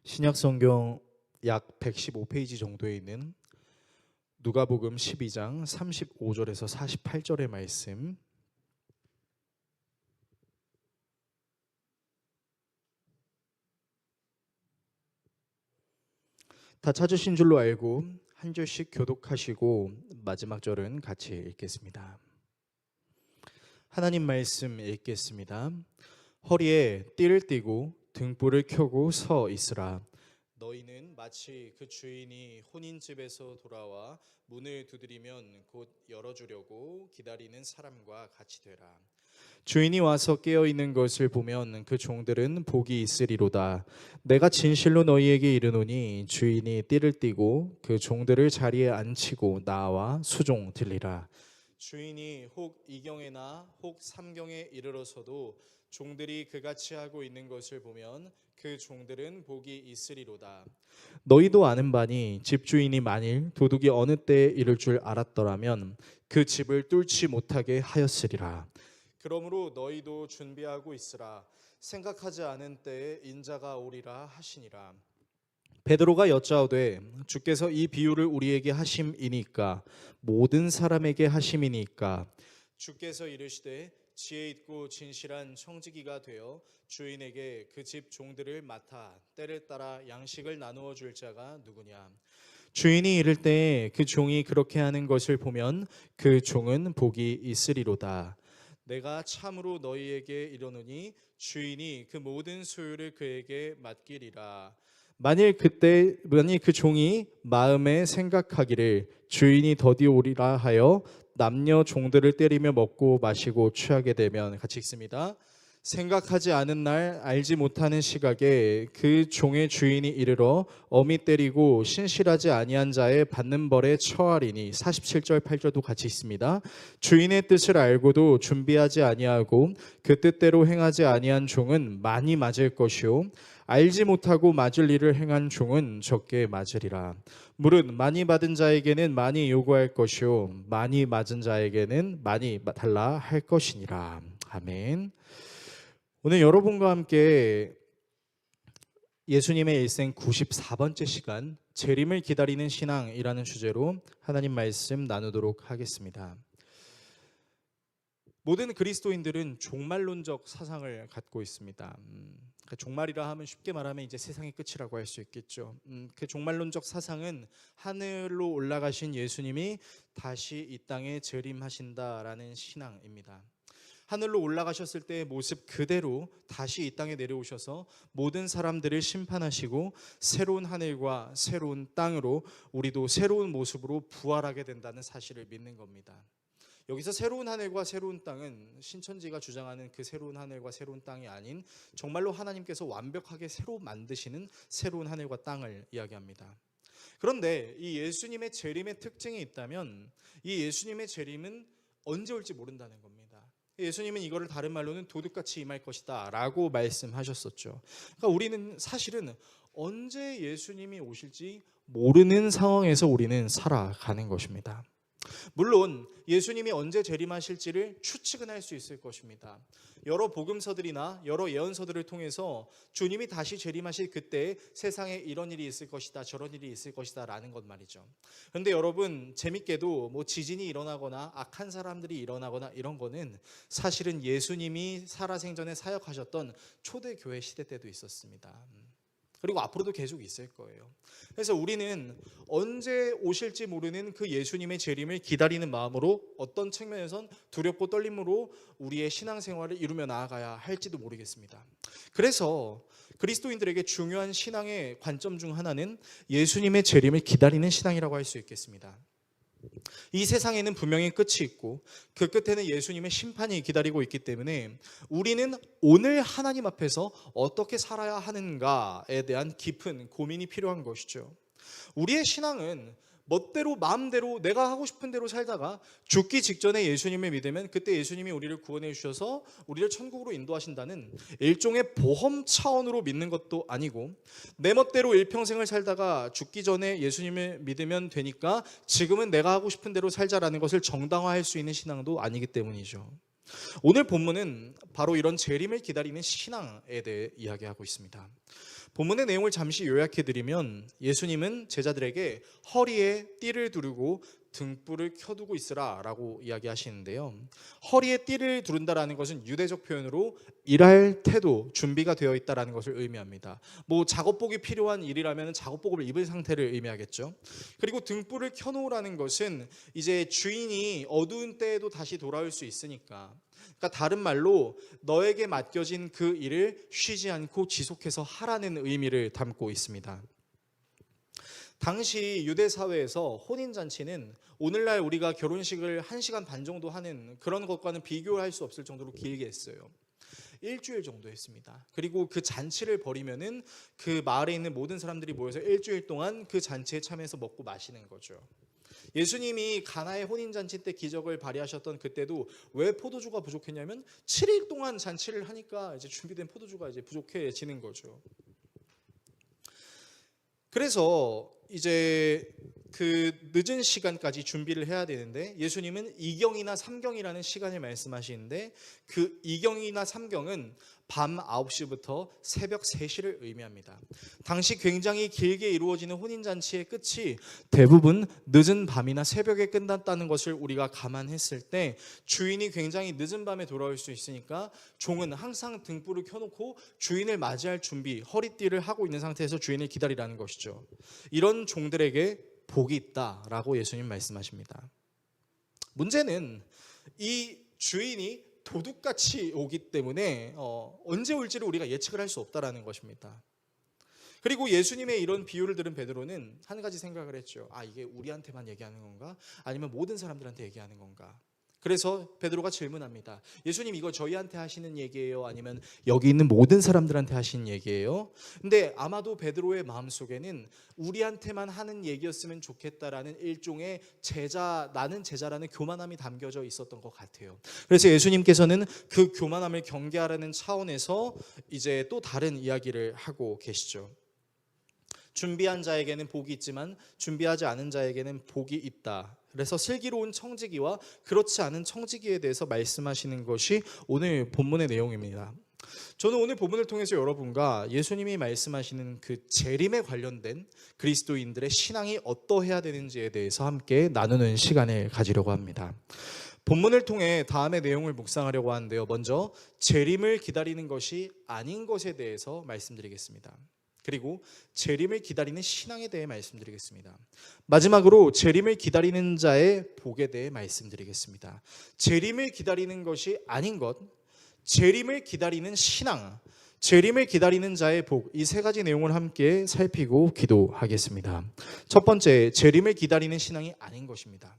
신약성경 약 115페이지 정도에 있는 누가복음 12장 35절에서 48절의 말씀, 다 찾으신 줄로 알고 한 절씩 교독하시고 마지막 절은 같이 읽겠습니다. 하나님 말씀 읽겠습니다. 허리에 띠를 띠고 등불을 켜고 서 있으라. 너희는 마치 그 주인이 혼인집에서 돌아와 문을 두드리면 곧 열어주려고 기다리는 사람과 같이 되라. 주인이 와서 깨어있는 것을 보면 그 종들은 복이 있으리로다. 내가 진실로 너희에게 이르노니 주인이 띠를 띠고 그 종들을 자리에 앉히고 나와 수종 들리라. 주인이 혹 이경에나 혹 삼경에 이르러서도 종들이 그같이 하고 있는 것을 보면 그 종들은 복이 있으리로다. 너희도 아는 바니 집주인이 만일 도둑이 어느 때에 이를 줄 알았더라면 그 집을 뚫지 못하게 하였으리라. 그러므로 너희도 준비하고 있으라. 생각하지 않은 때에 인자가 오리라 하시니라. 베드로가 여짜오되 주께서 이 비유를 우리에게 하심이니까 모든 사람에게 하심이니까. 주께서 이르시되 지혜 있고 진실한 청지기가 되어 주인에게 그 집 종들을 맡아 때를 따라 양식을 나누어 줄 자가 누구냐. 주인이 이를 때 그 종이 그렇게 하는 것을 보면 그 종은 복이 있으리로다. 내가 참으로 너희에게 이르노니 주인이 그 모든 소유를 그에게 맡기리라. 만일 그 종이 마음에 생각하기를 주인이 더디 오리라 하여 남녀 종들을 때리며 먹고 마시고 취하게 되면, 같이 읽습니다. 생각하지 않은 날 알지 못하는 시각에 그 종의 주인이 이르러 엄히 때리고 신실하지 아니한 자의 받는 벌에 처하리니. 47절 8절도 같이 있습니다. 주인의 뜻을 알고도 준비하지 아니하고 그 뜻대로 행하지 아니한 종은 많이 맞을 것이요 알지 못하고 맞을 일을 행한 종은 적게 맞으리라. 무릇 많이 받은 자에게는 많이 요구할 것이요 많이 맞은 자에게는 많이 달라 할 것이니라. 아멘. 오늘 여러분과 함께 예수님의 일생 94번째 시간, 재림을 기다리는 신앙이라는 주제로 하나님 말씀 나누도록 하겠습니다. 모든 그리스도인들은 종말론적 사상을 갖고 있습니다. 종말이라 하면 쉽게 말하면 이제 세상의 끝이라고 할 수 있겠죠. 그 종말론적 사상은 하늘로 올라가신 예수님이 다시 이 땅에 재림하신다라는 신앙입니다. 하늘로 올라가셨을 때의 모습 그대로 다시 이 땅에 내려오셔서 모든 사람들을 심판하시고 새로운 하늘과 새로운 땅으로 우리도 새로운 모습으로 부활하게 된다는 사실을 믿는 겁니다. 여기서 새로운 하늘과 새로운 땅은 신천지가 주장하는 그 새로운 하늘과 새로운 땅이 아닌 정말로 하나님께서 완벽하게 새로 만드시는 새로운 하늘과 땅을 이야기합니다. 그런데 이 예수님의 재림의 특징이 있다면 이 예수님의 재림은 언제 올지 모른다는 겁니다. 예수님은 이거를 다른 말로는 도둑같이 임할 것이다 라고 말씀하셨었죠. 그러니까 우리는 사실은 언제 예수님이 오실지 모르는 상황에서 우리는 살아가는 것입니다. 물론 예수님이 언제 재림하실지를 추측은 할 수 있을 것입니다. 여러 복음서들이나 여러 예언서들을 통해서 주님이 다시 재림하실 그때 세상에 이런 일이 있을 것이다, 저런 일이 있을 것이다 라는 것 말이죠. 그런데 여러분, 재밌게도 뭐 지진이 일어나거나 악한 사람들이 일어나거나 이런 거는 사실은 예수님이 살아생전에 사역하셨던 초대교회 시대 때도 있었습니다. 그리고 앞으로도 계속 있을 거예요. 그래서 우리는 언제 오실지 모르는 그 예수님의 재림을 기다리는 마음으로 어떤 측면에선 두렵고 떨림으로 우리의 신앙생활을 이루며 나아가야 할지도 모르겠습니다. 그래서 그리스도인들에게 중요한 신앙의 관점 중 하나는 예수님의 재림을 기다리는 신앙이라고 할 수 있겠습니다. 이 세상에는 분명히 끝이 있고 그 끝에는 예수님의 심판이 기다리고 있기 때문에 우리는 오늘 하나님 앞에서 어떻게 살아야 하는가에 대한 깊은 고민이 필요한 것이죠. 우리의 신앙은 멋대로 마음대로 내가 하고 싶은 대로 살다가 죽기 직전에 예수님을 믿으면 그때 예수님이 우리를 구원해 주셔서 우리를 천국으로 인도하신다는 일종의 보험 차원으로 믿는 것도 아니고, 내 멋대로 일평생을 살다가 죽기 전에 예수님을 믿으면 되니까 지금은 내가 하고 싶은 대로 살자라는 것을 정당화할 수 있는 신앙도 아니기 때문이죠. 오늘 본문은 바로 이런 재림을 기다리는 신앙에 대해 이야기하고 있습니다. 본문의 내용을 잠시 요약해드리면 예수님은 제자들에게 허리에 띠를 두르고 등불을 켜두고 있으라 라고 이야기하시는데요. 허리에 띠를 두른다라는 것은 유대적 표현으로 일할 태도, 준비가 되어 있다라는 것을 의미합니다. 작업복이 필요한 일이라면 작업복을 입은 상태를 의미하겠죠. 그리고 등불을 켜놓으라는 것은 이제 주인이 어두운 때에도 다시 돌아올 수 있으니까, 그러니까 다른 말로 너에게 맡겨진 그 일을 쉬지 않고 지속해서 하라는 의미를 담고 있습니다. 당시 유대 사회에서 혼인잔치는 오늘날 우리가 결혼식을 1시간 반 정도 하는 그런 것과는 비교할 수 없을 정도로 길게 했어요. 일주일 정도 했습니다. 그리고 그 잔치를 벌이면은 그 마을에 있는 모든 사람들이 모여서 일주일 동안 그 잔치에 참여해서 먹고 마시는 거죠. 예수님이 가나의 혼인잔치 때 기적을 발휘하셨던 그때도 왜 포도주가 부족했냐면 7일 동안 잔치를 하니까 이제 준비된 포도주가 이제 부족해지는 거죠. 그래서 이제 그 늦은 시간까지 준비를 해야 되는데 예수님은 2경이나 3경이라는 시간을 말씀하시는데 그 2경이나 3경은 밤 9시부터 새벽 3시를 의미합니다. 당시 굉장히 길게 이루어지는 혼인잔치의 끝이 대부분 늦은 밤이나 새벽에 끝났다는 것을 우리가 감안했을 때 주인이 굉장히 늦은 밤에 돌아올 수 있으니까 종은 항상 등불을 켜놓고 주인을 맞이할 준비, 허리띠를 하고 있는 상태에서 주인을 기다리라는 것이죠. 이런 종들에게 복이 있다라고 예수님 말씀하십니다. 문제는 이 주인이 도둑같이 오기 때문에 언제 올지를 우리가 예측을 할 수 없다라는 것입니다. 그리고 예수님의 이런 비유를 들은 베드로는 한 가지 생각을 했죠. 이게 우리한테만 얘기하는 건가? 아니면 모든 사람들한테 얘기하는 건가? 그래서 베드로가 질문합니다. 예수님, 이거 저희한테 하시는 얘기예요? 아니면 여기 있는 모든 사람들한테 하시는 얘기예요? 근데 아마도 베드로의 마음속에는 우리한테만 하는 얘기였으면 좋겠다라는 일종의 나는 제자라는 교만함이 담겨져 있었던 것 같아요. 그래서 예수님께서는 그 교만함을 경계하라는 차원에서 이제 또 다른 이야기를 하고 계시죠. 준비한 자에게는 복이 있지만 준비하지 않은 자에게는 복이 있다. 그래서 슬기로운 청지기와 그렇지 않은 청지기에 대해서 말씀하시는 것이 오늘 본문의 내용입니다. 저는 오늘 본문을 통해서 여러분과 예수님이 말씀하시는 그 재림에 관련된 그리스도인들의 신앙이 어떠해야 되는지에 대해서 함께 나누는 시간을 가지려고 합니다. 본문을 통해 다음의 내용을 묵상하려고 하는데요. 먼저 재림을 기다리는 것이 아닌 것에 대해서 말씀드리겠습니다. 그리고 재림을 기다리는 신앙에 대해 말씀드리겠습니다. 마지막으로 재림을 기다리는 자의 복에 대해 말씀드리겠습니다. 재림을 기다리는 것이 아닌 것, 재림을 기다리는 신앙, 재림을 기다리는 자의 복, 이 세 가지 내용을 함께 살피고 기도하겠습니다. 첫 번째, 재림을 기다리는 신앙이 아닌 것입니다.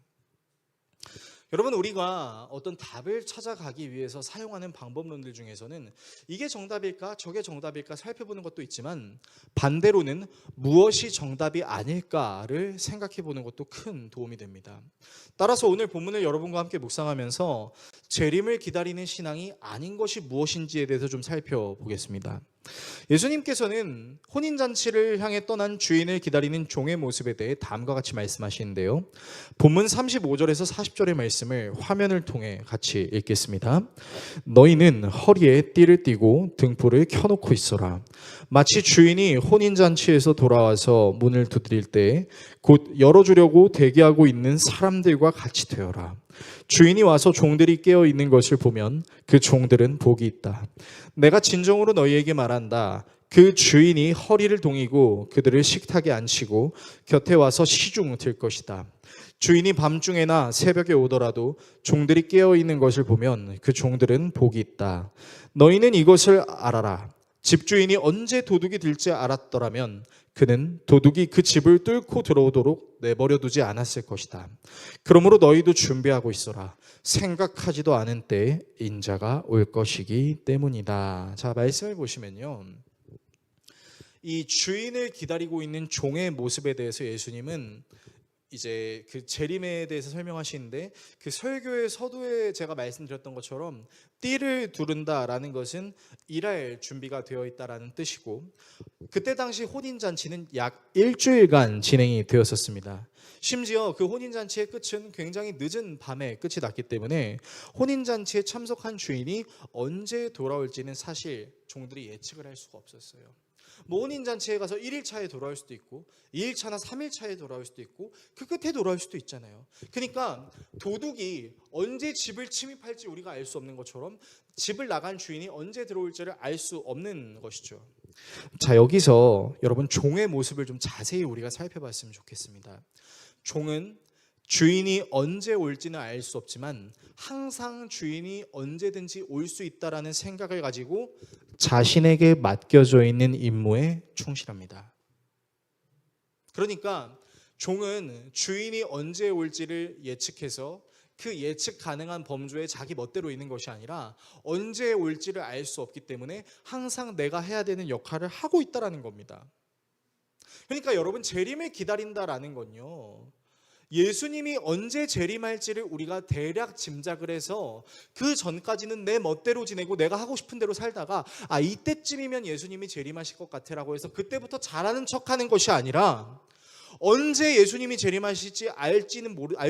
여러분, 우리가 어떤 답을 찾아가기 위해서 사용하는 방법론들 중에서는 이게 정답일까 저게 정답일까 살펴보는 것도 있지만 반대로는 무엇이 정답이 아닐까를 생각해 보는 것도 큰 도움이 됩니다. 따라서 오늘 본문을 여러분과 함께 묵상하면서 재림을 기다리는 신앙이 아닌 것이 무엇인지에 대해서 좀 살펴보겠습니다. 예수님께서는 혼인잔치를 향해 떠난 주인을 기다리는 종의 모습에 대해 다음과 같이 말씀하시는데요. 본문 35절에서 40절의 말씀을 화면을 통해 같이 읽겠습니다. 너희는 허리에 띠를 띠고 등불을 켜놓고 있어라. 마치 주인이 혼인잔치에서 돌아와서 문을 두드릴 때 곧 열어주려고 대기하고 있는 사람들과 같이 되어라. 주인이 와서 종들이 깨어 있는 것을 보면 그 종들은 복이 있다. 내가 진정으로 너희에게 말한다. 그 주인이 허리를 동이고 그들을 식탁에 앉히고 곁에 와서 시중 들 것이다. 주인이 밤중에나 새벽에 오더라도 종들이 깨어 있는 것을 보면 그 종들은 복이 있다. 너희는 이것을 알아라. 집주인이 언제 도둑이 들지 알았더라면 그는 도둑이 그 집을 뚫고 들어오도록 내버려 두지 않았을 것이다. 그러므로 너희도 준비하고 있어라. 생각하지도 않은 때에 인자가 올 것이기 때문이다. 자, 말씀을 보시면요, 이 주인을 기다리고 있는 종의 모습에 대해서 예수님은 이제 그 재림에 대해서 설명하시는데 그 설교의 서두에 제가 말씀드렸던 것처럼 띠를 두른다라는 것은 일할 준비가 되어 있다라는 뜻이고 그때 당시 혼인잔치는 약 일주일간 진행이 되었었습니다. 심지어 그 혼인잔치의 끝은 굉장히 늦은 밤에 끝이 났기 때문에 혼인잔치에 참석한 주인이 언제 돌아올지는 사실 종들이 예측을 할 수가 없었어요. 뭐 혼인잔치에 가서 1일차에 돌아올 수도 있고 2일차나 3일차에 돌아올 수도 있고 그 끝에 돌아올 수도 있잖아요. 그러니까 도둑이 언제 집을 침입할지 우리가 알 수 없는 것처럼 집을 나간 주인이 언제 들어올지를 알 수 없는 것이죠. 자, 여기서 여러분 종의 모습을 좀 자세히 우리가 살펴봤으면 좋겠습니다. 종은 주인이 언제 올지는 알 수 없지만 항상 주인이 언제든지 올 수 있다라는 생각을 가지고 자신에게 맡겨져 있는 임무에 충실합니다. 그러니까 종은 주인이 언제 올지를 예측해서 그 예측 가능한 범주에 자기 멋대로 있는 것이 아니라 언제 올지를 알 수 없기 때문에 항상 내가 해야 되는 역할을 하고 있다는 겁니다. 그러니까 여러분 재림을 기다린다라는 건요, 예수님이 언제 재림할지를 우리가 대략 짐작을 해서 그 전까지는 내 멋대로 지내고 내가 하고 싶은 대로 살다가 이때쯤이면 예수님이 재림하실 것 같아라고 해서 그때부터 잘하는 척하는 것이 아니라 언제 예수님이 재림하실지 알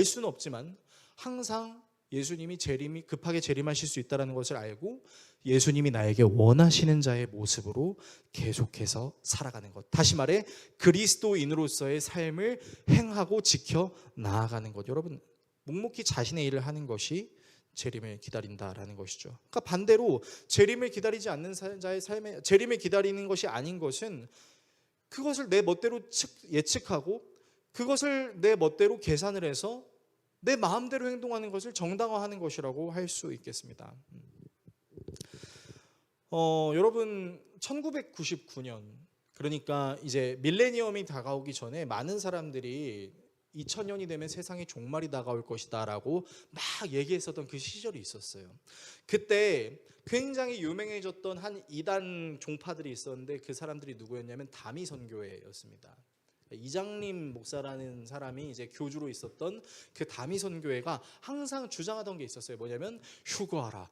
수는 없지만 항상 예수님이 급하게 재림하실 수 있다는 것을 알고 예수님이 나에게 원하시는 자의 모습으로 계속해서 살아가는 것. 다시 말해 그리스도인으로서의 삶을 행하고 지켜 나아가는 것. 여러분 묵묵히 자신의 일을 하는 것이 재림을 기다린다라는 것이죠. 그러니까 반대로 재림을 기다리지 않는 자의 삶에 재림을 기다리는 것이 아닌 것은 그것을 내 멋대로 예측하고 그것을 내 멋대로 계산을 해서 내 마음대로 행동하는 것을 정당화하는 것이라고 할 수 있겠습니다. 여러분 1999년 그러니까 이제 밀레니엄이 다가오기 전에 많은 사람들이 2000년이 되면 세상에 종말이 다가올 것이다 라고 막 얘기했었던 그 시절이 있었어요. 그때 굉장히 유명해졌던 한 이단 종파들이 있었는데 그 사람들이 누구였냐면 다미선교회였습니다. 이장림 목사라는 사람이 이제 교주로 있었던 그 다미선교회가 항상 주장하던 게 있었어요. 뭐냐면 휴거하라,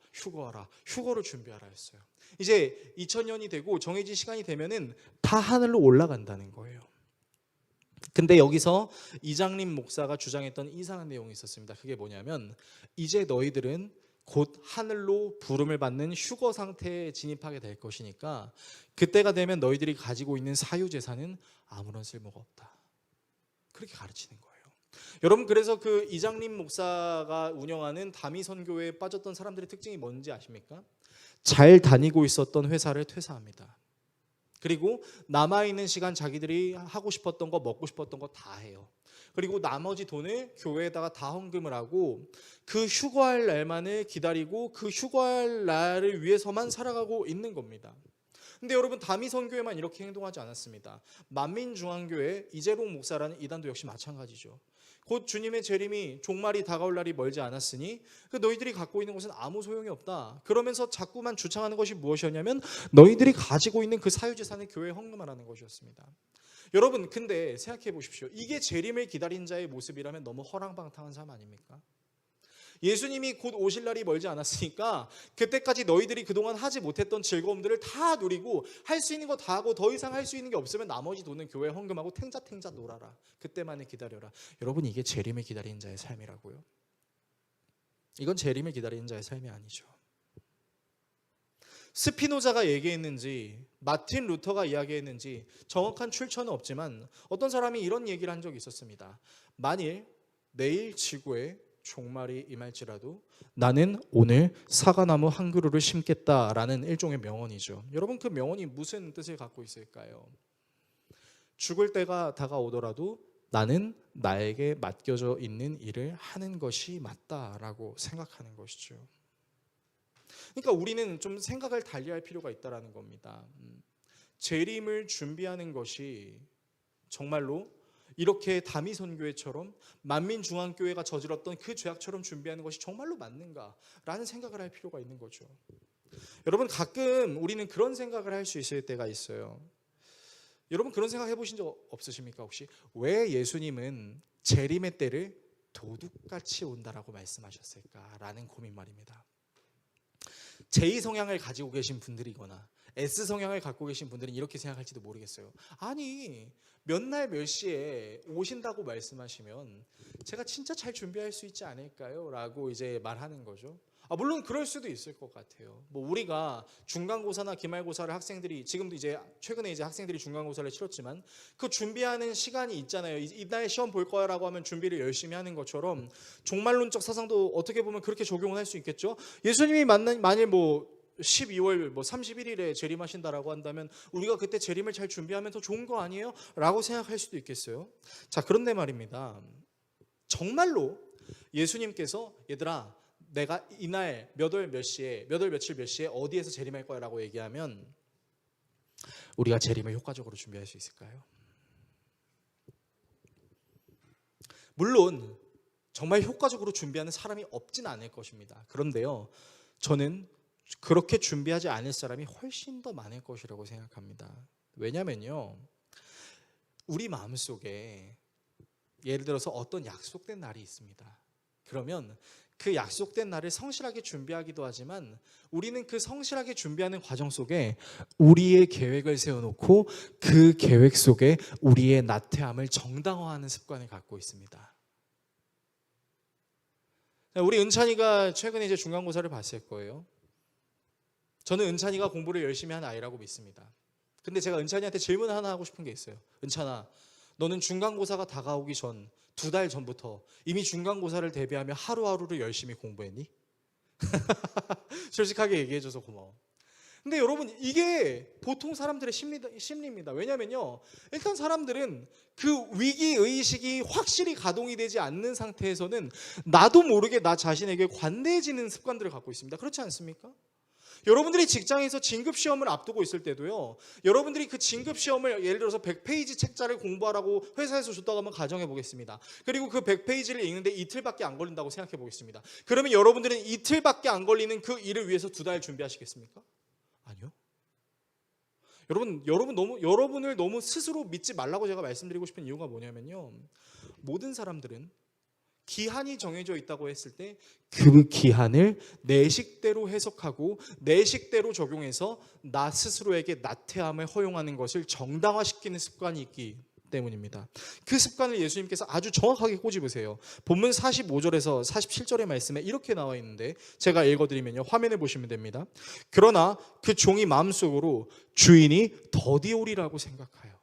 휴거를 준비하라 했어요. 이제 2000년이 되고 정해진 시간이 되면은 다 하늘로 올라간다는 거예요. 근데 여기서 이장림 목사가 주장했던 이상한 내용이 있었습니다. 그게 뭐냐면 이제 너희들은 곧 하늘로 부름을 받는 휴거 상태에 진입하게 될 것이니까 그때가 되면 너희들이 가지고 있는 사유재산은 아무런 쓸모가 없다. 그렇게 가르치는 거예요. 여러분 그래서 그 이장림 목사가 운영하는 다미선교회에 빠졌던 사람들의 특징이 뭔지 아십니까? 잘 다니고 있었던 회사를 퇴사합니다. 그리고 남아있는 시간 자기들이 하고 싶었던 거 먹고 싶었던 거 다 해요. 그리고 나머지 돈을 교회에다가 다 헌금을 하고 그 휴거할 날만을 기다리고 그 휴거할 날을 위해서만 살아가고 있는 겁니다. 근데 여러분 다미선교회만 이렇게 행동하지 않았습니다. 만민중앙교회 이재롱 목사라는 이단도 역시 마찬가지죠. 곧 주님의 재림이 종말이 다가올 날이 멀지 않았으니 너희들이 갖고 있는 것은 아무 소용이 없다. 그러면서 자꾸만 주창하는 것이 무엇이었냐면 너희들이 가지고 있는 그 사유재산을 교회에 헌금하라는 것이었습니다. 여러분 근데 생각해 보십시오. 이게 재림을 기다린 자의 모습이라면 너무 허랑방탕한 삶 아닙니까? 예수님이 곧 오실 날이 멀지 않았으니까 그때까지 너희들이 그동안 하지 못했던 즐거움들을 다 누리고 할 수 있는 거 다 하고 더 이상 할 수 있는 게 없으면 나머지 돈은 교회에 헌금하고 탱자탱자 놀아라. 그때만을 기다려라. 여러분 이게 재림을 기다리는 자의 삶이라고요? 이건 재림을 기다리는 자의 삶이 아니죠. 스피노자가 얘기했는지 마틴 루터가 이야기했는지 정확한 출처는 없지만 어떤 사람이 이런 얘기를 한 적이 있었습니다. 만일 내일 지구에 종말이 임할지라도 나는 오늘 사과나무 한 그루를 심겠다라는 일종의 명언이죠. 여러분 그 명언이 무슨 뜻을 갖고 있을까요? 죽을 때가 다가오더라도 나는 나에게 맡겨져 있는 일을 하는 것이 맞다라고 생각하는 것이죠. 그러니까 우리는 좀 생각을 달리할 필요가 있다는 겁니다. 재림을 준비하는 것이 정말로 이렇게 다미선교회처럼 만민중앙교회가 저질렀던 그 죄악처럼 준비하는 것이 정말로 맞는가라는 생각을 할 필요가 있는 거죠. 여러분 가끔 우리는 그런 생각을 할 수 있을 때가 있어요. 여러분 그런 생각 해보신 적 없으십니까? 혹시 왜 예수님은 재림의 때를 도둑같이 온다라고 말씀하셨을까라는 고민 말입니다. J 성향을 가지고 계신 분들이거나 S 성향을 갖고 계신 분들은 이렇게 생각할지도 모르겠어요. 아니 몇 날 몇 시에 오신다고 말씀하시면 제가 진짜 잘 준비할 수 있지 않을까요? 라고 이제 말하는 거죠. 물론 그럴 수도 있을 것 같아요. 뭐 우리가 중간고사나 기말고사를 학생들이 지금도 이제 최근에 이제 학생들이 중간고사를 치렀지만 그 준비하는 시간이 있잖아요. 이날 시험 볼 거야라고 하면 준비를 열심히 하는 것처럼 종말론적 사상도 어떻게 보면 그렇게 적용을 할 수 있겠죠. 예수님이 만일 뭐 12월 31일에 재림하신다라고 한다면 우리가 그때 재림을 잘 준비하면 더 좋은 거 아니에요? 라고 생각할 수도 있겠어요. 자, 그런데 말입니다. 정말로 예수님께서 얘들아 내가 이날 몇 월 며칠 몇 시에 어디에서 재림할 거야 라고 얘기하면 우리가 재림을 효과적으로 준비할 수 있을까요? 물론 정말 효과적으로 준비하는 사람이 없진 않을 것입니다. 그런데요, 저는 그렇게 준비하지 않을 사람이 훨씬 더 많을 것이라고 생각합니다. 왜냐면요, 우리 마음속에 예를 들어서 어떤 약속된 날이 있습니다. 그러면 그 약속된 날을 성실하게 준비하기도 하지만 우리는 그 성실하게 준비하는 과정 속에 우리의 계획을 세워놓고 그 계획 속에 우리의 나태함을 정당화하는 습관을 갖고 있습니다. 우리 은찬이가 최근에 이제 중간고사를 봤을 거예요. 저는 은찬이가 공부를 열심히 하는 아이라고 믿습니다. 근데 제가 은찬이한테 질문 하나 하고 싶은 게 있어요. 은찬아, 너는 중간고사가 다가오기 전 2달 전부터 이미 중간고사를 대비하며 하루하루를 열심히 공부했니? 솔직하게 얘기해줘서 고마워. 근데 여러분 이게 보통 사람들의 심리입니다. 왜냐면요, 일단 사람들은 그 위기의식이 확실히 가동이 되지 않는 상태에서는 나도 모르게 나 자신에게 관대해지는 습관들을 갖고 있습니다. 그렇지 않습니까? 여러분들이 직장에서 진급시험을 앞두고 있을 때도요, 여러분들이 그 진급시험을 예를 들어서 100페이지 책자를 공부하라고 회사에서 줬다고 한번 가정해 보겠습니다. 그리고 그 100페이지를 읽는데 이틀밖에 안 걸린다고 생각해 보겠습니다. 그러면 여러분들은 이틀밖에 안 걸리는 그 일을 위해서 2달 준비하시겠습니까? 아니요. 여러분을 너무 스스로 믿지 말라고 제가 말씀드리고 싶은 이유가 뭐냐면요, 모든 사람들은 기한이 정해져 있다고 했을 때 그 기한을 내 식대로 해석하고 내 식대로 적용해서 나 스스로에게 나태함을 허용하는 것을 정당화시키는 습관이 있기 때문입니다. 그 습관을 예수님께서 아주 정확하게 꼬집으세요. 본문 45절에서 47절의 말씀에 이렇게 나와 있는데 제가 읽어드리면요, 화면에 보시면 됩니다. 그러나 그 종이 마음속으로 주인이 더디 오리라고 생각하여.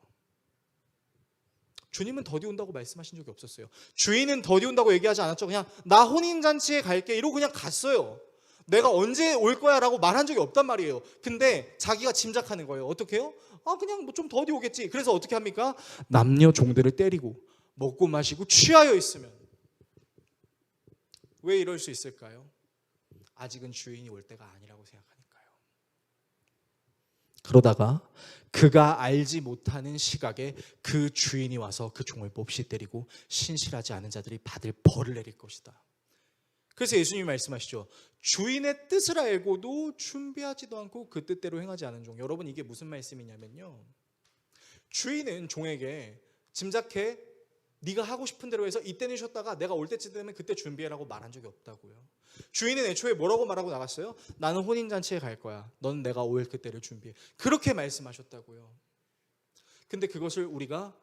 주님은 더디 온다고 말씀하신 적이 없었어요. 주인은 더디 온다고 얘기하지 않았죠. 그냥 나 혼인잔치에 갈게 이러고 그냥 갔어요. 내가 언제 올 거야 라고 말한 적이 없단 말이에요. 근데 자기가 짐작하는 거예요. 어떻게 해요? 그냥 뭐 좀 더디 오겠지. 그래서 어떻게 합니까? 남녀 종들을 때리고 먹고 마시고 취하여 있으면. 왜 이럴 수 있을까요? 아직은 주인이 올 때가 아니라고 생각하니까요. 그러다가 그가 알지 못하는 시각에 그 주인이 와서 그 종을 몹시 때리고 신실하지 않은 자들이 받을 벌을 내릴 것이다. 그래서 예수님이 말씀하시죠. 주인의 뜻을 알고도 준비하지도 않고 그 뜻대로 행하지 않은 종. 여러분 이게 무슨 말씀이냐면요, 주인은 종에게 짐작해 네가 하고 싶은 대로 해서 이때는 쉬었다가 내가 올 때쯤 되면 그때 준비해라고 말한 적이 없다고요. 주인은 애초에 뭐라고 말하고 나갔어요? 나는 혼인잔치에 갈 거야. 넌 내가 올 그때를 준비해. 그렇게 말씀하셨다고요. 근데 그것을 우리가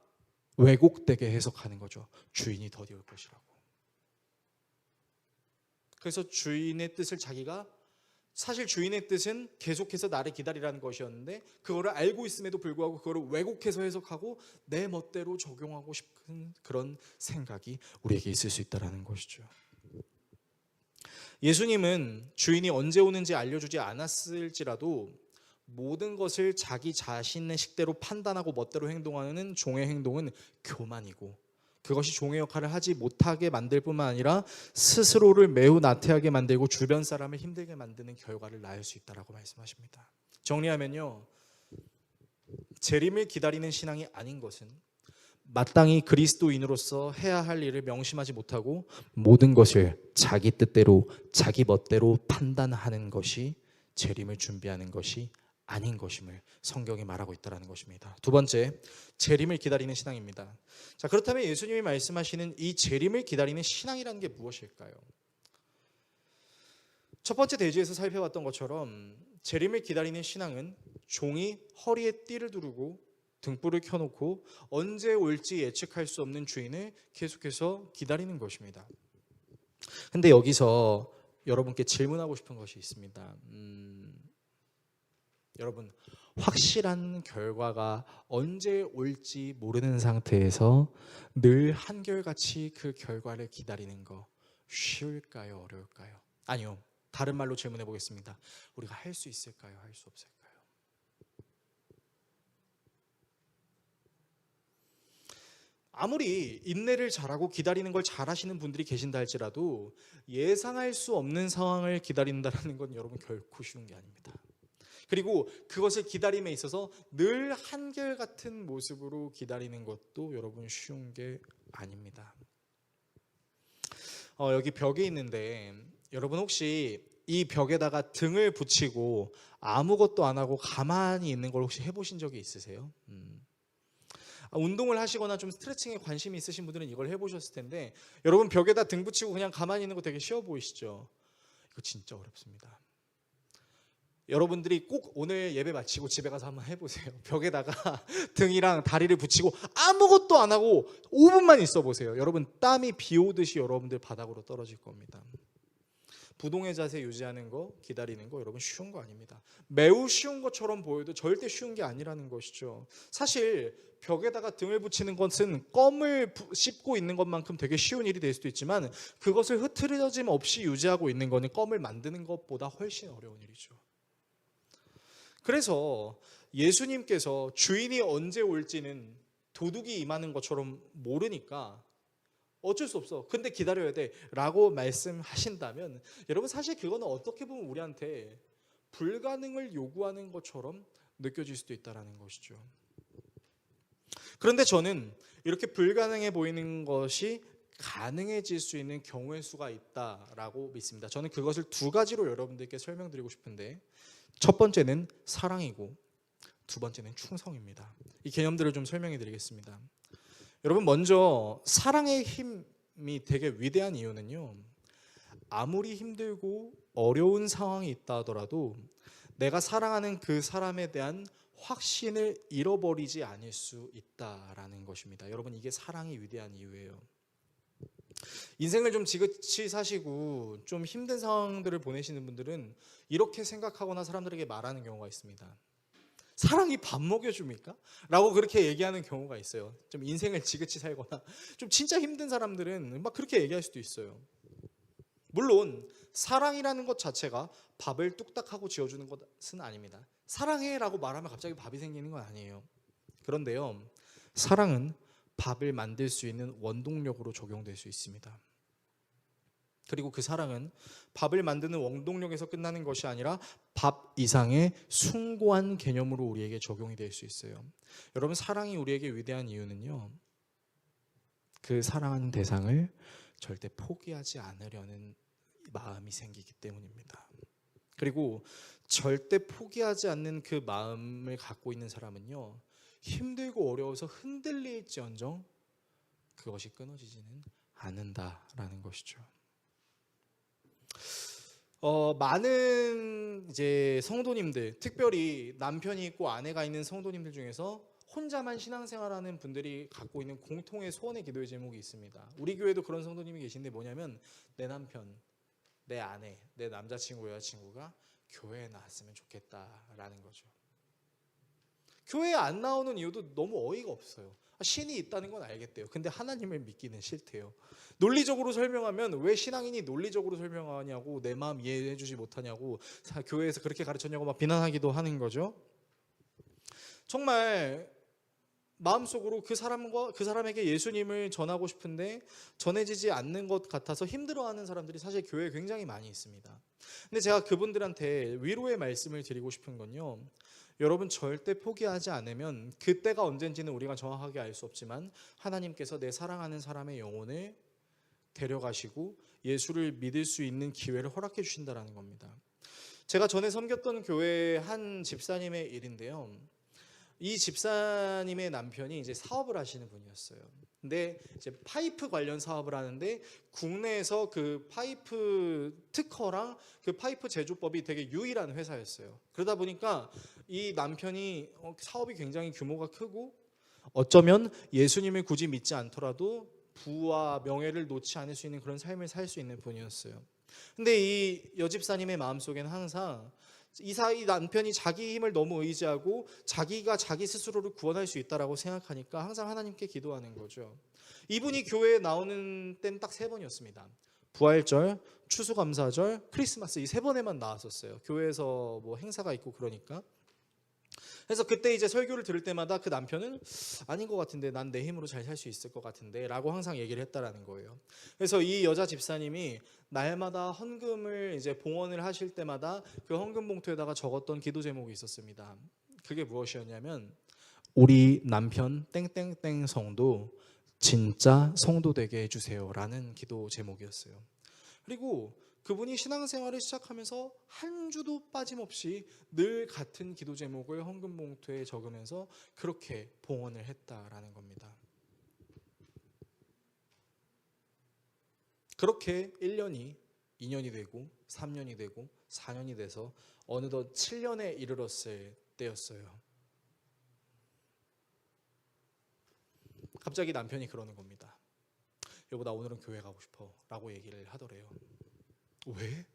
왜곡되게 해석하는 거죠. 주인이 더디 올 것이라고. 그래서 주인의 뜻을 사실 주인의 뜻은 계속해서 나를 기다리라는 것이었는데 그거를 알고 있음에도 불구하고 그거를 왜곡해서 해석하고 내 멋대로 적용하고 싶은 그런 생각이 우리에게 있을 수 있다는 것이죠. 예수님은 주인이 언제 오는지 알려주지 않았을지라도 모든 것을 자기 자신의 식대로 판단하고 멋대로 행동하는 종의 행동은 교만이고, 그것이 종의 역할을 하지 못하게 만들 뿐만 아니라 스스로를 매우 나태하게 만들고 주변 사람을 힘들게 만드는 결과를 낳을 수 있다라고 말씀하십니다. 정리하면요, 재림을 기다리는 신앙이 아닌 것은 마땅히 그리스도인으로서 해야 할 일을 명심하지 못하고 모든 것을 자기 뜻대로 자기 멋대로 판단하는 것이 재림을 준비하는 것이 아닌 것임을 성경이 말하고 있다는 것입니다. 두 번째, 재림을 기다리는 신앙입니다. 자, 그렇다면 예수님이 말씀하시는 이 재림을 기다리는 신앙이라는 게 무엇일까요? 첫 번째 대지에서 살펴봤던 것처럼 재림을 기다리는 신앙은 종이 허리에 띠를 두르고 등불을 켜놓고 언제 올지 예측할 수 없는 주인을 계속해서 기다리는 것입니다. 근데 여기서 여러분께 질문하고 싶은 것이 있습니다. 여러분, 확실한 결과가 언제 올지 모르는 상태에서 늘 한결같이 그 결과를 기다리는 거 쉬울까요? 어려울까요? 아니요. 다른 말로 질문해 보겠습니다. 우리가 할 수 있을까요? 할 수 없을까요? 아무리 인내를 잘하고 기다리는 걸 잘하시는 분들이 계신다 할지라도 예상할 수 없는 상황을 기다린다는 건 여러분 결코 쉬운 게 아닙니다. 그리고 그것을 기다림에 있어서 늘 한결같은 모습으로 기다리는 것도 여러분 쉬운 게 아닙니다. 여기 벽에 있는데 여러분 혹시 이 벽에다가 등을 붙이고 아무것도 안 하고 가만히 있는 걸 혹시 해보신 적이 있으세요? 운동을 하시거나 좀 스트레칭에 관심이 있으신 분들은 이걸 해보셨을 텐데 여러분 벽에다 등 붙이고 그냥 가만히 있는 거 되게 쉬워 보이시죠? 이거 진짜 어렵습니다. 여러분들이 꼭 오늘 예배 마치고 집에 가서 한번 해보세요. 벽에다가 등이랑 다리를 붙이고 아무것도 안 하고 5분만 있어 보세요. 여러분 땀이 비 오듯이 여러분들 바닥으로 떨어질 겁니다. 부동의 자세 유지하는 거, 기다리는 거 여러분 쉬운 거 아닙니다. 매우 쉬운 것처럼 보여도 절대 쉬운 게 아니라는 것이죠. 사실 벽에다가 등을 붙이는 것은 껌을 씹고 있는 것만큼 되게 쉬운 일이 될 수도 있지만 그것을 흐트러짐 없이 유지하고 있는 것은 껌을 만드는 것보다 훨씬 어려운 일이죠. 그래서 예수님께서 주인이 언제 올지는 도둑이 임하는 것처럼 모르니까 어쩔 수 없어. 근데 기다려야 돼 라고 말씀하신다면 여러분 사실 그거는 어떻게 보면 우리한테 불가능을 요구하는 것처럼 느껴질 수도 있다는 것이죠. 그런데 저는 이렇게 불가능해 보이는 것이 가능해질 수 있는 경우의 수가 있다라고 믿습니다. 저는 그것을 두 가지로 여러분들께 설명드리고 싶은데 첫 번째는 사랑이고 두 번째는 충성입니다. 이 개념들을 좀 설명해 드리겠습니다. 여러분 먼저 사랑의 힘이 되게 위대한 이유는요, 아무리 힘들고 어려운 상황이 있다 하더라도 내가 사랑하는 그 사람에 대한 확신을 잃어버리지 않을 수 있다라는 것입니다. 여러분 이게 사랑이 위대한 이유예요. 인생을 좀 지긋이 사시고 좀 힘든 상황들을 보내시는 분들은 이렇게 생각하거나 사람들에게 말하는 경우가 있습니다. 사랑이 밥 먹여줍니까? 라고 그렇게 얘기하는 경우가 있어요. 좀 인생을 지긋이 살거나 좀 진짜 힘든 사람들은 막 그렇게 얘기할 수도 있어요. 물론 사랑이라는 것 자체가 밥을 뚝딱하고 지어주는 것은 아닙니다. 사랑해라고 말하면 갑자기 밥이 생기는 건 아니에요. 그런데요, 사랑은 밥을 만들 수 있는 원동력으로 적용될 수 있습니다. 그리고 그 사랑은 밥을 만드는 원동력에서 끝나는 것이 아니라 밥 이상의 숭고한 개념으로 우리에게 적용이 될 수 있어요. 여러분 사랑이 우리에게 위대한 이유는요, 그 사랑하는 대상을 절대 포기하지 않으려는 마음이 생기기 때문입니다. 그리고 절대 포기하지 않는 그 마음을 갖고 있는 사람은요, 힘들고 어려워서 흔들릴지언정 그것이 끊어지지는 않는다라는 것이죠. 많은 이제 성도님들, 특별히 남편이 있고 아내가 있는 성도님들 중에서 혼자만 신앙생활하는 분들이 갖고 있는 공통의 소원의 기도의 제목이 있습니다. 우리 교회도 그런 성도님이 계신데 뭐냐면 내 남편, 내 아내, 내 남자친구, 여자친구가 교회에 나왔으면 좋겠다라는 거죠. 교회에 안 나오는 이유도 너무 어이가 없어요. 신이 있다는 건 알겠대요. 근데 하나님을 믿기는 싫대요. 논리적으로 설명하면 왜 신앙인이 논리적으로 설명하냐고, 내 마음 이해해 주지 못하냐고, 교회에서 그렇게 가르쳤냐고 막 비난하기도 하는 거죠. 정말 마음속으로 그 사람에게 예수님을 전하고 싶은데 전해지지 않는 것 같아서 힘들어하는 사람들이 사실 교회에 굉장히 많이 있습니다. 근데 제가 그분들한테 위로의 말씀을 드리고 싶은 건요, 여러분 절대 포기하지 않으면 그때가 언젠지는 우리가 정확하게 알 수 없지만 하나님께서 내 사랑하는 사람의 영혼을 데려가시고 예수를 믿을 수 있는 기회를 허락해 주신다는 겁니다. 제가 전에 섬겼던 교회 한 집사님의 일인데요. 이 집사님의 남편이 이제 사업을 하시는 분이었어요. 근데 이제 파이프 관련 사업을 하는데 국내에서 그 파이프 특허랑 그 파이프 제조법이 되게 유일한 회사였어요. 그러다 보니까 이 남편이 사업이 굉장히 규모가 크고 어쩌면 예수님을 굳이 믿지 않더라도 부와 명예를 놓지 않을 수 있는 그런 삶을 살 수 있는 분이었어요. 근데 이 여집사님의 마음속에는 항상 이 남편이 자기 힘을 너무 의지하고 자기가 자기 스스로를 구원할 수 있다라고 생각하니까 항상 하나님께 기도하는 거죠. 이분이 교회에 나오는 때는 딱 3번이었습니다. 부활절, 추수감사절, 크리스마스 이 3번에만 나왔었어요. 교회에서 뭐 행사가 있고 그러니까. 그래서 그때 이제 설교를 들을 때마다 그 남편은 아닌 것 같은데, 난 내 힘으로 잘 살 수 있을 것 같은데 라고 항상 얘기를 했다라는 거예요. 그래서 이 여자 집사님이 날마다 헌금을 이제 봉헌을 하실 때마다 그 헌금 봉투에다가 적었던 기도 제목이 있었습니다. 그게 무엇이었냐면, 우리 남편 땡땡땡 성도 진짜 성도 되게 해주세요 라는 기도 제목이었어요. 그리고 그분이 신앙생활을 시작하면서 한 주도 빠짐없이 늘 같은 기도 제목을 헌금 봉투에 적으면서 그렇게 봉헌을 했다라는 겁니다. 그렇게 1년이 2년이 되고 3년이 되고 4년이 돼서 어느덧 7년에 이르렀을 때였어요. 갑자기 남편이 그러는 겁니다. 여보, 나 오늘은 교회 가고 싶어 라고 얘기를 하더래요. 왜?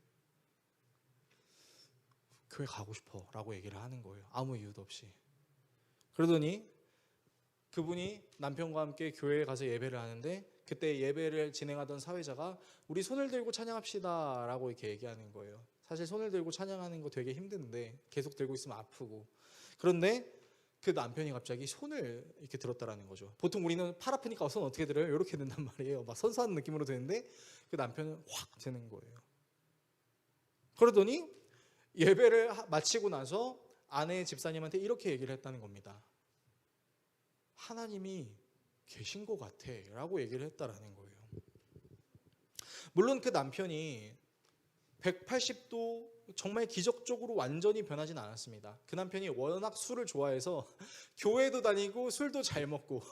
교회 가고 싶어 라고 얘기를 하는 거예요. 아무 이유도 없이. 그러더니 그분이 남편과 함께 교회에 가서 예배를 하는데, 그때 예배를 진행하던 사회자가 우리 손을 들고 찬양합시다 라고 이렇게 얘기하는 거예요. 사실 손을 들고 찬양하는 거 되게 힘든데 계속 들고 있으면 아프고. 그런데 그 남편이 갑자기 손을 이렇게 들었다라는 거죠. 보통 우리는 팔 아프니까 손 어떻게 들어요? 이렇게 든단 말이에요. 막 선수하는 느낌으로 되는데 그 남편은 확 드는 거예요. 그러더니 예배를 마치고 나서 아내 집사님한테 이렇게 얘기를 했다는 겁니다. 하나님이 계신 것 같아 라고 얘기를 했다라는 거예요. 물론 그 남편이 180도 정말 기적적으로 완전히 변하진 않았습니다. 그 남편이 워낙 술을 좋아해서 교회도 다니고 술도 잘 먹고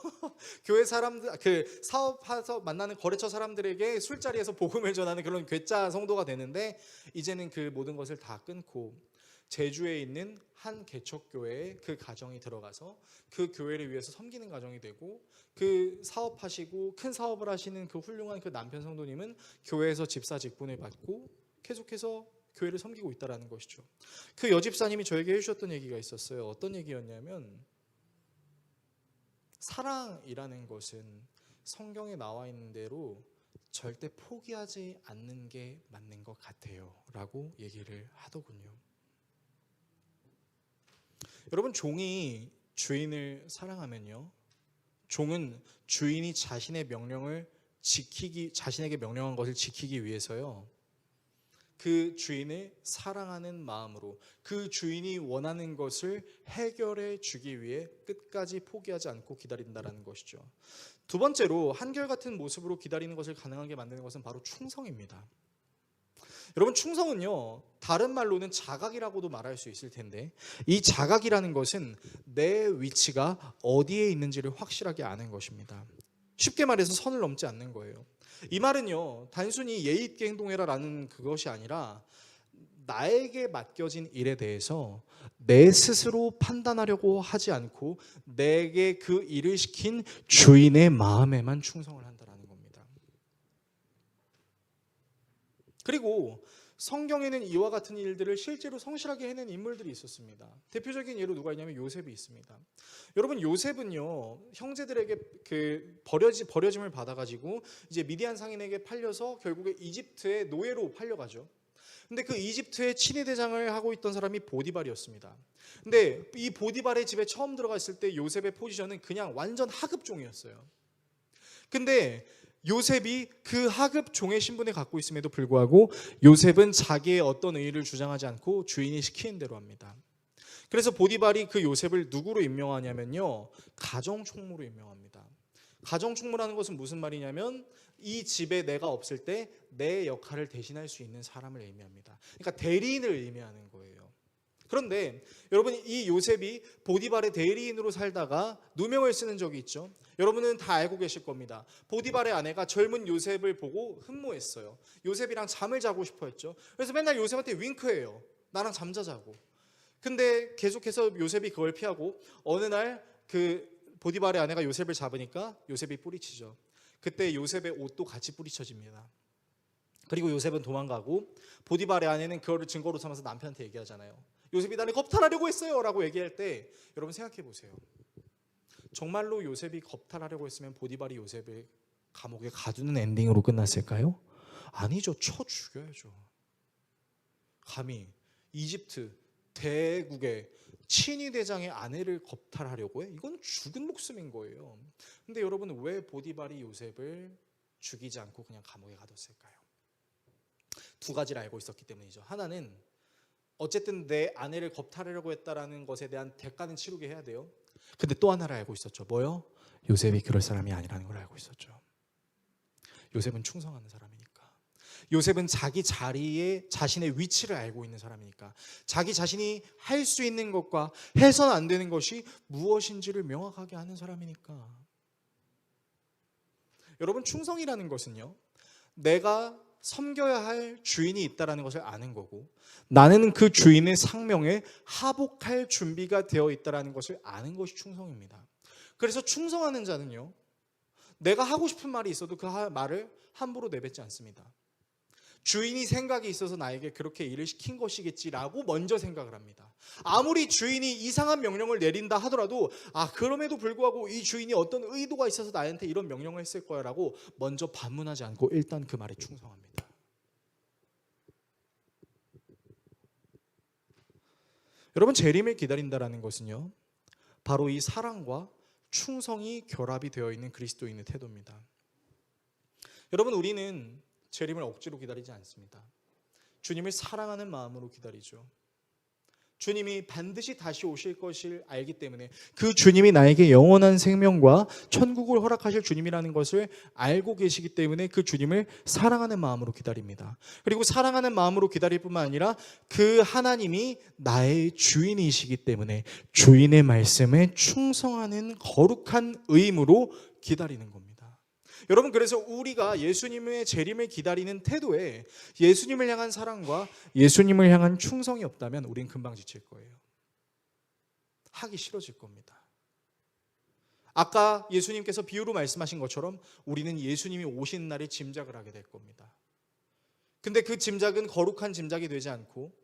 교회 사람들, 그 사업해서 만나는 거래처 사람들에게 술자리에서 복음을 전하는 그런 괴짜 성도가 되는데, 이제는 그 모든 것을 다 끊고 제주에 있는 한 개척교회에 그 가정이 들어가서 그 교회를 위해서 섬기는 가정이 되고, 그 사업하시고 큰 사업을 하시는 그 훌륭한 그 남편 성도님은 교회에서 집사 직분을 받고 계속해서 교회를 섬기고 있다는 것이죠. 그 여집사님이 저에게 해주셨던 얘기가 있었어요. 어떤 얘기였냐면, 사랑이라는 것은 성경에 나와 있는 대로 절대 포기하지 않는 게 맞는 것 같아요 라고 얘기를 하더군요. 여러분, 종이 주인을 사랑하면요, 종은 주인이 자신의 명령을 자신에게 명령한 것을 지키기 위해서요, 그 주인을 사랑하는 마음으로 그 주인이 원하는 것을 해결해 주기 위해 끝까지 포기하지 않고 기다린다는 것이죠. 두 번째로, 한결같은 모습으로 기다리는 것을 가능하게 만드는 것은 바로 충성입니다. 여러분, 충성은요, 다른 말로는 자각이라고도 말할 수 있을 텐데, 이 자각이라는 것은 내 위치가 어디에 있는지를 확실하게 아는 것입니다. 쉽게 말해서 선을 넘지 않는 거예요. 이 말은요, 단순히 예의 있게 행동해라라는 그것이 아니라 나에게 맡겨진 일에 대해서 내 스스로 판단하려고 하지 않고 내게 그 일을 시킨 주인의 마음에만 충성을 한다는 겁니다. 그리고 성경에는 이와 같은 일들을 실제로 성실하게 해낸 인물들이 있었습니다. 대표적인 예로 누가 있냐면 요셉이 있습니다. 여러분, 요셉은요, 형제들에게 그 버려짐을 받아가지고 이제 미디안 상인에게 팔려서 결국에 이집트의 노예로 팔려가죠. 근데 그 이집트의 친위대장을 하고 있던 사람이 보디발이었습니다. 근데 이 보디발의 집에 처음 들어갔을 때 요셉의 포지션은 그냥 완전 하급종이었어요. 근데 요셉이 그 하급 종의 신분을 갖고 있음에도 불구하고 요셉은 자기의 어떤 의의를 주장하지 않고 주인이 시키는 대로 합니다. 그래서 보디발이 그 요셉을 누구로 임명하냐면요, 가정총무로 임명합니다. 가정 충무라는 것은 무슨 말이냐면 이 집에 내가 없을 때 내 역할을 대신할 수 있는 사람을 의미합니다. 그러니까 대리인을 의미하는 거예요. 그런데 여러분, 이 요셉이 보디발의 대리인으로 살다가 누명을 쓰는 적이 있죠. 여러분은 다 알고 계실 겁니다. 보디발의 아내가 젊은 요셉을 보고 흠모했어요. 요셉이랑 잠을 자고 싶어 했죠. 그래서 맨날 요셉한테 윙크해요. 나랑 잠자자고. 근데 계속해서 요셉이 그걸 피하고 어느 날 그 보디발의 아내가 요셉을 잡으니까 요셉이 뿌리치죠. 그때 요셉의 옷도 같이 뿌리쳐집니다. 그리고 요셉은 도망가고 보디발의 아내는 그거를 증거로 삼아서 남편한테 얘기하잖아요. 요셉이 나를 겁탈하려고 했어요 라고 얘기할 때 여러분 생각해 보세요. 정말로 요셉이 겁탈하려고 했으면 보디발이 요셉을 감옥에 가두는 엔딩으로 끝났을까요? 아니죠. 쳐 죽여야죠. 감히 이집트 대국의 친위 대장의 아내를 겁탈하려고 해? 이건 죽은 목숨인 거예요. 근데 여러분, 왜 보디발이 요셉을 죽이지 않고 그냥 감옥에 가뒀을까요? 두 가지를 알고 있었기 때문이죠. 하나는 어쨌든 내 아내를 겁탈하려고 했다라는 것에 대한 대가는 치르게 해야 돼요. 근데 또 하나를 알고 있었죠. 뭐요? 요셉이 그럴 사람이 아니라는 걸 알고 있었죠. 요셉은 충성하는 사람이니까. 요셉은 자기 자리에 자신의 위치를 알고 있는 사람이니까. 자기 자신이 할 수 있는 것과 해서는 안 되는 것이 무엇인지를 명확하게 아는 사람이니까. 여러분, 충성이라는 것은요, 내가 섬겨야 할 주인이 있다는 것을 아는 거고, 나는 그 주인의 상명에 하복할 준비가 되어 있다는 것을 아는 것이 충성입니다. 그래서 충성하는 자는요, 내가 하고 싶은 말이 있어도 그 말을 함부로 내뱉지 않습니다. 주인이 생각이 있어서 나에게 그렇게 일을 시킨 것이겠지라고 먼저 생각을 합니다. 아무리 주인이 이상한 명령을 내린다 하더라도 그럼에도 불구하고 이 주인이 어떤 의도가 있어서 나한테 이런 명령을 했을 거야 라고 먼저 반문하지 않고 일단 그 말에 충성합니다. 여러분, 재림을 기다린다는 것은요, 바로 이 사랑과 충성이 결합이 되어 있는 그리스도인의 태도입니다. 여러분, 우리는 재림을 억지로 기다리지 않습니다. 주님을 사랑하는 마음으로 기다리죠. 주님이 반드시 다시 오실 것을 알기 때문에, 그 주님이 나에게 영원한 생명과 천국을 허락하실 주님이라는 것을 알고 계시기 때문에 그 주님을 사랑하는 마음으로 기다립니다. 그리고 사랑하는 마음으로 기다릴 뿐만 아니라 그 하나님이 나의 주인이시기 때문에 주인의 말씀에 충성하는 거룩한 의무로 기다리는 겁니다. 여러분, 그래서 우리가 예수님의 재림을 기다리는 태도에 예수님을 향한 사랑과 예수님을 향한 충성이 없다면 우린 금방 지칠 거예요. 하기 싫어질 겁니다. 아까 예수님께서 비유로 말씀하신 것처럼 우리는 예수님이 오신 날에 짐작을 하게 될 겁니다. 근데 그 짐작은 거룩한 짐작이 되지 않고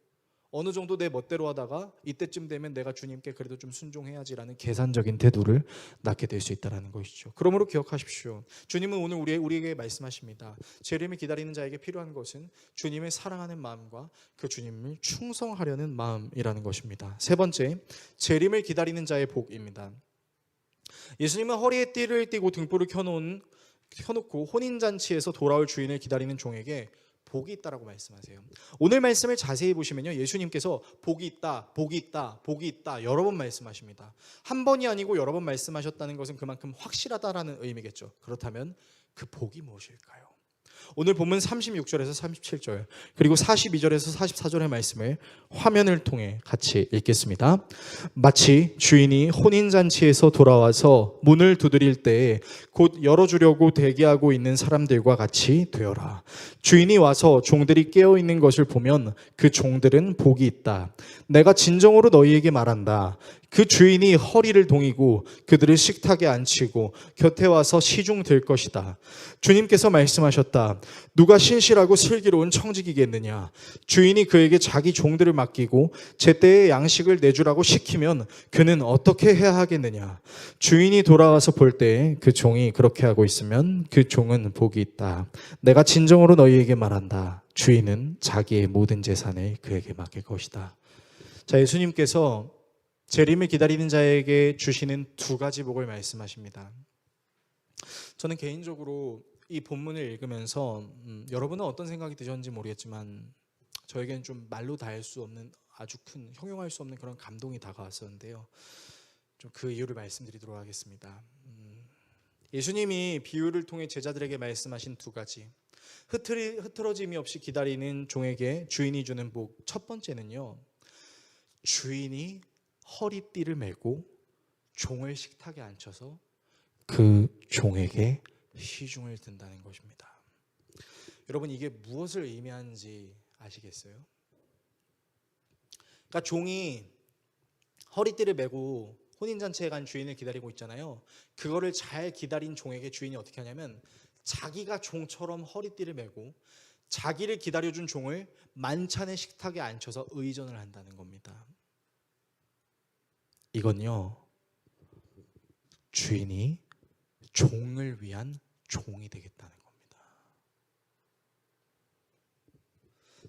어느 정도 내 멋대로 하다가 이때쯤 되면 내가 주님께 그래도 좀 순종해야지라는 계산적인 태도를 낳게 될 수 있다는 것이죠. 그러므로 기억하십시오. 주님은 오늘 우리에게 말씀하십니다. 재림을 기다리는 자에게 필요한 것은 주님을 사랑하는 마음과 그 주님을 충성하려는 마음이라는 것입니다. 세 번째, 재림을 기다리는 자의 복입니다. 예수님은 허리에 띠를 띠고 등불을 켜놓고 혼인잔치에서 돌아올 주인을 기다리는 종에게 복이 있다라고 말씀하세요. 오늘 말씀을 자세히 보시면요, 예수님께서 복이 있다, 복이 있다, 복이 있다 여러 번 말씀하십니다. 한 번이 아니고 여러 번 말씀하셨다는 것은 그만큼 확실하다라는 의미겠죠. 그렇다면 그 복이 무엇일까요? 오늘 본문 36절에서 37절 그리고 42절에서 44절의 말씀을 화면을 통해 같이 읽겠습니다. 마치 주인이 혼인잔치에서 돌아와서 문을 두드릴 때에 곧 열어주려고 대기하고 있는 사람들과 같이 되어라. 주인이 와서 종들이 깨어있는 것을 보면 그 종들은 복이 있다. 내가 진정으로 너희에게 말한다. 그 주인이 허리를 동이고 그들을 식탁에 앉히고 곁에 와서 시중들 것이다. 주님께서 말씀하셨다. 누가 신실하고 슬기로운 청직이겠느냐. 주인이 그에게 자기 종들을 맡기고 제때에 양식을 내주라고 시키면 그는 어떻게 해야 하겠느냐. 주인이 돌아와서 볼 때에 그 종이 그렇게 하고 있으면 그 종은 복이 있다. 내가 진정으로 너희에게 말한다. 주인은 자기의 모든 재산을 그에게 맡길 것이다. 자, 예수님께서 재림을 기다리는 자에게 주시는 두 가지 복을 말씀하십니다. 저는 개인적으로 이 본문을 읽으면서 여러분은 어떤 생각이 드셨는지 모르겠지만 저에게는 좀 말로 다 할 수 없는 아주 큰, 형용할 수 없는 그런 감동이 다가왔었는데요. 좀 그 이유를 말씀드리도록 하겠습니다. 예수님이 비유를 통해 제자들에게 말씀하신 두 가지, 흐트러짐이 없이 기다리는 종에게 주인이 주는 복. 첫 번째는요, 주인이 허리띠를 메고 종을 식탁에 앉혀서 그 종에게 시중을 든다는 것입니다. 여러분, 이게 무엇을 의미하는지 아시겠어요? 그러니까 종이 허리띠를 메고 혼인잔치에 간 주인을 기다리고 있잖아요. 그거를 잘 기다린 종에게 주인이 어떻게 하냐면 자기가 종처럼 허리띠를 메고 자기를 기다려준 종을 만찬의 식탁에 앉혀서 의전을 한다는 겁니다. 이건요, 주인이 종을 위한 종이 되겠다는 겁니다.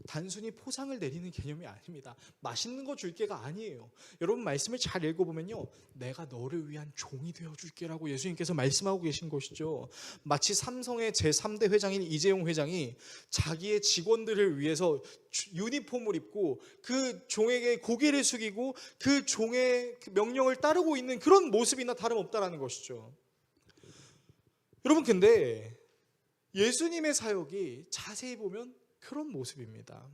단순히 포상을 내리는 개념이 아닙니다. 맛있는 거 줄게가 아니에요. 여러분, 말씀을 잘 읽어보면요, 내가 너를 위한 종이 되어줄게라고 예수님께서 말씀하고 계신 것이죠. 마치 삼성의 제3대 회장인 이재용 회장이 자기의 직원들을 위해서 유니폼을 입고 그 종에게 고개를 숙이고 그 종의 명령을 따르고 있는 그런 모습이나 다름없다라는 것이죠. 여러분, 근데 예수님의 사역이 자세히 보면 그런 모습입니다.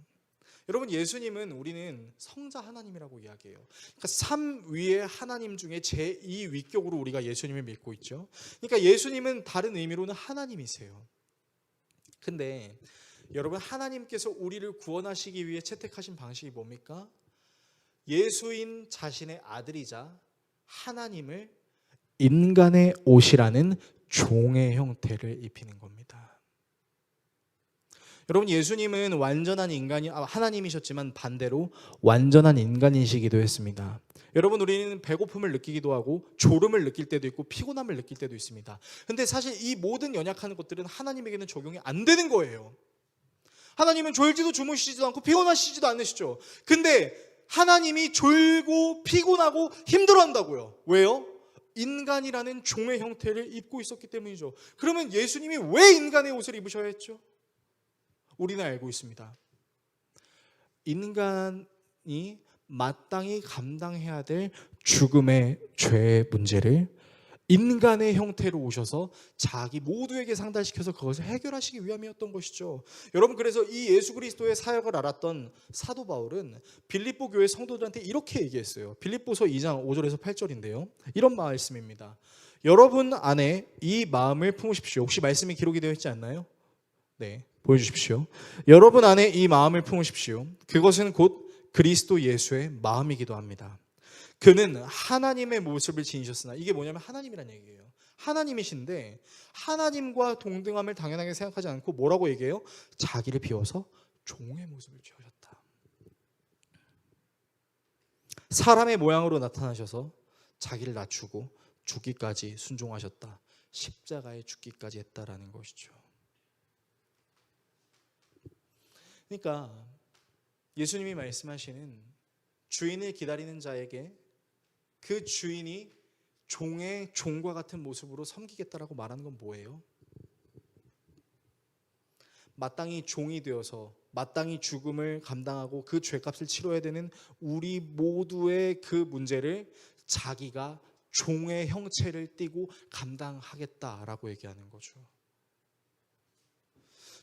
여러분, 예수님은 우리는 성자 하나님이라고 이야기해요. 그러니까 3위의 하나님 중에 제2위격으로 우리가 예수님을 믿고 있죠. 그러니까 예수님은 다른 의미로는 하나님이세요. 근데 여러분, 하나님께서 우리를 구원하시기 위해 채택하신 방식이 뭡니까? 예수인 자신의 아들이자 하나님을 인간의 옷이라는 종의 형태를 입히는 겁니다. 여러분, 예수님은 완전한 하나님이셨지만 반대로 완전한 인간이시기도 했습니다. 여러분, 우리는 배고픔을 느끼기도 하고 졸음을 느낄 때도 있고 피곤함을 느낄 때도 있습니다. 근데 사실 이 모든 연약한 것들은 하나님에게는 적용이 안 되는 거예요. 하나님은 졸지도 주무시지도 않고 피곤하시지도 않으시죠. 근데 하나님이 졸고 피곤하고 힘들어한다고요. 왜요? 인간이라는 종의 형태를 입고 있었기 때문이죠. 그러면 예수님이 왜 인간의 옷을 입으셔야 했죠? 우리는 알고 있습니다. 인간이 마땅히 감당해야 될 죽음의 죄의 문제를 인간의 형태로 오셔서 자기 모두에게 상달시켜서 그것을 해결하시기 위함이었던 것이죠. 여러분, 그래서 이 예수 그리스도의 사역을 알았던 사도 바울은 빌립보 교회 성도들한테 이렇게 얘기했어요. 빌립보서 2장 5절에서 8절인데요. 이런 말씀입니다. 여러분 안에 이 마음을 품으십시오. 혹시 말씀이 기록이 되어 있지 않나요? 네, 보여주십시오. 여러분 안에 이 마음을 품으십시오. 그것은 곧 그리스도 예수의 마음이기도 합니다. 그는 하나님의 모습을 지니셨으나, 이게 뭐냐면 하나님이란 얘기예요. 하나님이신데 하나님과 동등함을 당연하게 생각하지 않고 뭐라고 얘기해요? 자기를 비워서 종의 모습을 취하셨다. 사람의 모양으로 나타나셔서 자기를 낮추고 죽기까지 순종하셨다. 십자가에 죽기까지 했다라는 것이죠. 그러니까 예수님이 말씀하시는 주인을 기다리는 자에게 그 주인이 종과 같은 모습으로 섬기겠다라고 말하는 건 뭐예요? 마땅히 종이 되어서 마땅히 죽음을 감당하고 그 죄값을 치러야 되는 우리 모두의 그 문제를 자기가 종의 형체를 띠고 감당하겠다라고 얘기하는 거죠.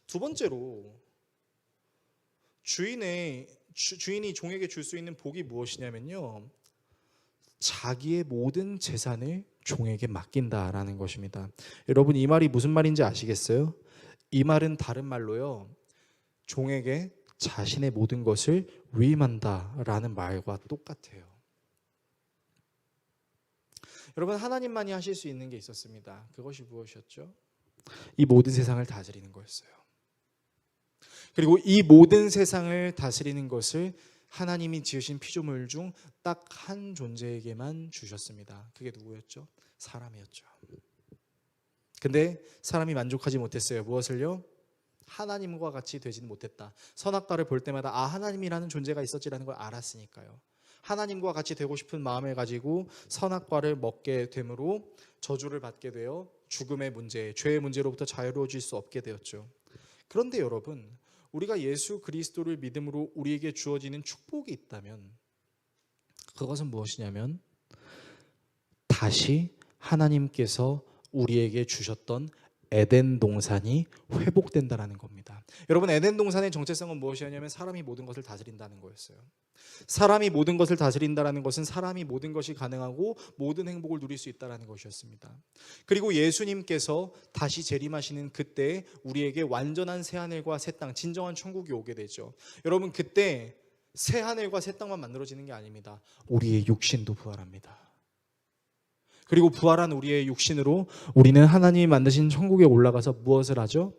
두 번째로 주인이 종에게 줄 수 있는 복이 무엇이냐면요, 자기의 모든 재산을 종에게 맡긴다라는 것입니다. 여러분, 이 말이 무슨 말인지 아시겠어요? 이 말은 다른 말로요, 종에게 자신의 모든 것을 위임한다라는 말과 똑같아요. 여러분, 하나님만이 하실 수 있는 게 있었습니다. 그것이 무엇이었죠? 이 모든 세상을 다스리는 거였어요. 그리고 이 모든 세상을 다스리는 것을 하나님이 지으신 피조물 중 딱 한 존재에게만 주셨습니다. 그게 누구였죠? 사람이었죠. 근데 사람이 만족하지 못했어요. 무엇을요? 하나님과 같이 되지는 못했다. 선악과를 볼 때마다 하나님이라는 존재가 있었지라는 걸 알았으니까요. 하나님과 같이 되고 싶은 마음을 가지고 선악과를 먹게 되므로 저주를 받게 되어 죽음의 문제, 죄의 문제로부터 자유로워질 수 없게 되었죠. 그런데 여러분, 우리가 예수 그리스도를 믿음으로 우리에게 주어지는 축복이 있다면 그것은 무엇이냐면 다시 하나님께서 우리에게 주셨던 에덴 동산이 회복된다라는 겁니다. 여러분, 에덴 동산의 정체성은 무엇이었냐면 사람이 모든 것을 다스린다는 거였어요. 사람이 모든 것을 다스린다는 것은 사람이 모든 것이 가능하고 모든 행복을 누릴 수 있다는 것이었습니다. 그리고 예수님께서 다시 재림하시는 그때 우리에게 완전한 새하늘과 새 땅, 진정한 천국이 오게 되죠. 여러분, 그때 새하늘과 새 땅만 만들어지는 게 아닙니다. 우리의 육신도 부활합니다. 그리고 부활한 우리의 육신으로 우리는 하나님이 만드신 천국에 올라가서 무엇을 하죠?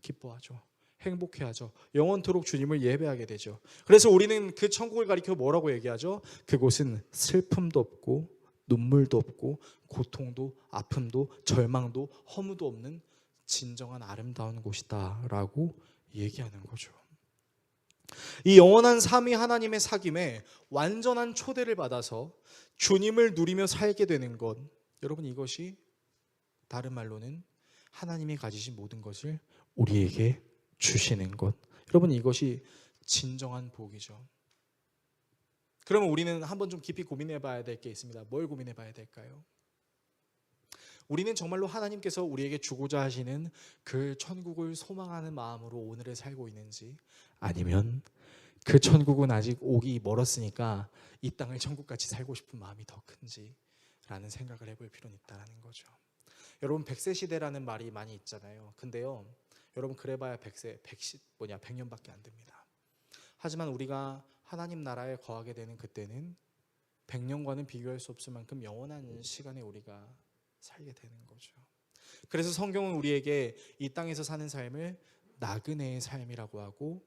기뻐하죠. 행복해하죠. 영원토록 주님을 예배하게 되죠. 그래서 우리는 그 천국을 가리켜 뭐라고 얘기하죠? 그곳은 슬픔도 없고 눈물도 없고 고통도 아픔도 절망도 허무도 없는 진정한 아름다운 곳이다 라고 얘기하는 거죠. 이 영원한 삼위 하나님의 사귐에 완전한 초대를 받아서 주님을 누리며 살게 되는 것, 여러분, 이것이 다른 말로는 하나님이 가지신 모든 것을 우리에게 주시는 것, 여러분, 이것이 진정한 복이죠. 그러면 우리는 한번 좀 깊이 고민해 봐야 될 게 있습니다. 뭘 고민해 봐야 될까요? 우리는 정말로 하나님께서 우리에게 주고자 하시는 그 천국을 소망하는 마음으로 오늘을 살고 있는지, 아니면 그 천국은 아직 오기 멀었으니까 이 땅을 천국같이 살고 싶은 마음이 더 큰지라는 생각을 해볼 필요는 있다는 거죠. 여러분, 100세 시대라는 말이 많이 있잖아요. 근데요, 여러분, 그래봐야 100년밖에 안 됩니다. 하지만 우리가 하나님 나라에 거하게 되는 그때는 100년과는 비교할 수 없을 만큼 영원한 시간에 우리가 살게 되는 거죠. 그래서 성경은 우리에게 이 땅에서 사는 삶을 나그네의 삶이라고 하고,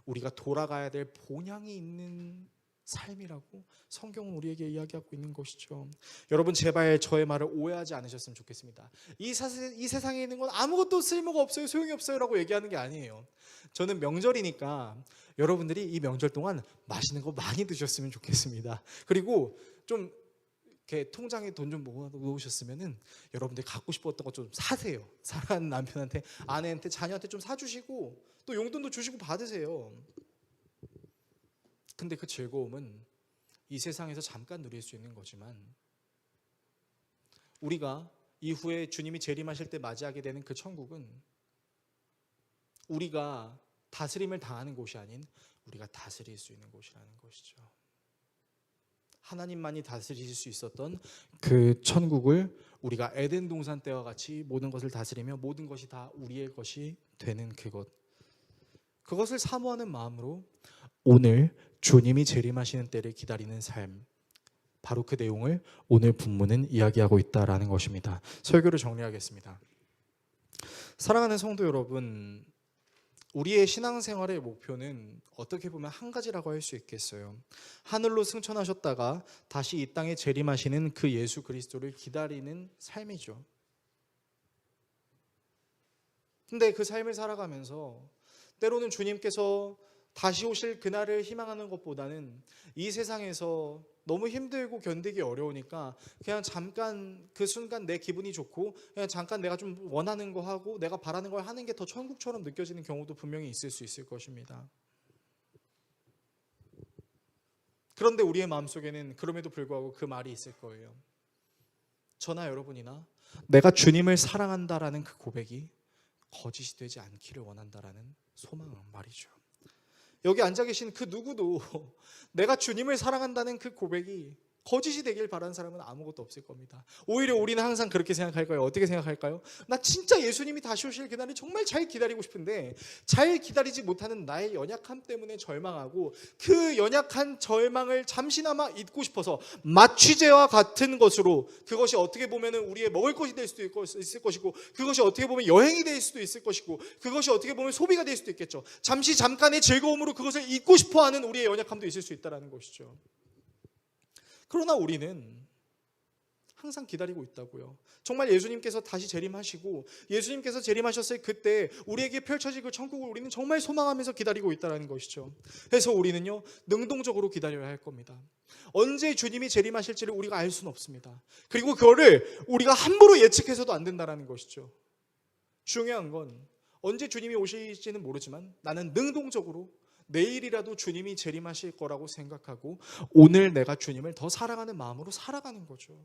우리가 돌아가야 될 본향이 있는 삶이라고 성경은 우리에게 이야기하고 있는 것이죠. 여러분, 제발 저의 말을 오해하지 않으셨으면 좋겠습니다. 이 세상에 있는 건 아무것도 쓸모가 없어요, 소용이 없어요 라고 얘기하는 게 아니에요. 저는 명절이니까 여러분들이 이 명절 동안 맛있는 거 많이 드셨으면 좋겠습니다. 그리고 좀 이렇게 통장에 돈 좀 모으셨으면은 여러분들 갖고 싶었던 거 좀 사세요. 사랑하는 남편한테, 아내한테, 자녀한테 좀 사주시고 또 용돈도 주시고 받으세요. 근데 그 즐거움은 이 세상에서 잠깐 누릴 수 있는 거지만, 우리가 이후에 주님이 재림하실 때 맞이하게 되는 그 천국은 우리가 다스림을 당하는 곳이 아닌 우리가 다스릴 수 있는 곳이라는 것이죠. 하나님만이 다스리실 수 있었던 그 천국을 우리가 에덴 동산 때와 같이 모든 것을 다스리며 모든 것이 다 우리의 것이 되는 그것을 사모하는 마음으로 오늘 주님이 재림하시는 때를 기다리는 삶, 바로 그 내용을 오늘 본문은 이야기하고 있다라는 것입니다. 설교를 정리하겠습니다. 사랑하는 성도 여러분, 우리의 신앙생활의 목표는 어떻게 보면 한 가지라고 할 수 있겠어요. 하늘로 승천하셨다가 다시 이 땅에 재림하시는 그 예수 그리스도를 기다리는 삶이죠. 근데 그 삶을 살아가면서 때로는 주님께서 다시 오실 그날을 희망하는 것보다는 이 세상에서 너무 힘들고 견디기 어려우니까 그냥 잠깐 그 순간 내 기분이 좋고 그냥 잠깐 내가 좀 원하는 거 하고 내가 바라는 걸 하는 게 더 천국처럼 느껴지는 경우도 분명히 있을 수 있을 것입니다. 그런데 우리의 마음속에는 그럼에도 불구하고 그 말이 있을 거예요. 저나 여러분이나 내가 주님을 사랑한다라는 그 고백이 거짓이 되지 않기를 원한다라는 소망 말이죠. 여기 앉아 계신 그 누구도 내가 주님을 사랑한다는 그 고백이 거짓이 되길 바라는 사람은 아무것도 없을 겁니다. 오히려 우리는 항상 그렇게 생각할까요? 어떻게 생각할까요? 나 진짜 예수님이 다시 오실 그날을 정말 잘 기다리고 싶은데 잘 기다리지 못하는 나의 연약함 때문에 절망하고 그 연약한 절망을 잠시나마 잊고 싶어서 마취제와 같은 것으로 그것이 어떻게 보면 우리의 먹을 것이 될 수도 있을 것이고 그것이 어떻게 보면 여행이 될 수도 있을 것이고 그것이 어떻게 보면 소비가 될 수도 있겠죠. 잠깐의 즐거움으로 그것을 잊고 싶어하는 우리의 연약함도 있을 수 있다는 것이죠. 그러나 우리는 항상 기다리고 있다고요. 정말 예수님께서 다시 재림하시고 예수님께서 재림하셨을 그때 우리에게 펼쳐질 그 천국을 우리는 정말 소망하면서 기다리고 있다는 것이죠. 그래서 우리는요, 능동적으로 기다려야 할 겁니다. 언제 주님이 재림하실지를 우리가 알 수는 없습니다. 그리고 그거를 우리가 함부로 예측해서도 안 된다는 것이죠. 중요한 건 언제 주님이 오실지는 모르지만 나는 능동적으로 내일이라도 주님이 재림하실 거라고 생각하고 오늘 내가 주님을 더 사랑하는 마음으로 살아가는 거죠.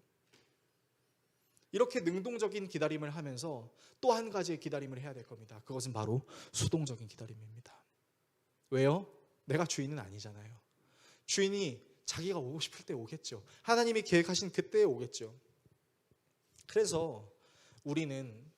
이렇게 능동적인 기다림을 하면서 또 한 가지의 기다림을 해야 될 겁니다. 그것은 바로 수동적인 기다림입니다. 왜요? 내가 주인은 아니잖아요. 주인이 자기가 오고 싶을 때 오겠죠. 하나님이 계획하신 그때에 오겠죠. 그래서 우리는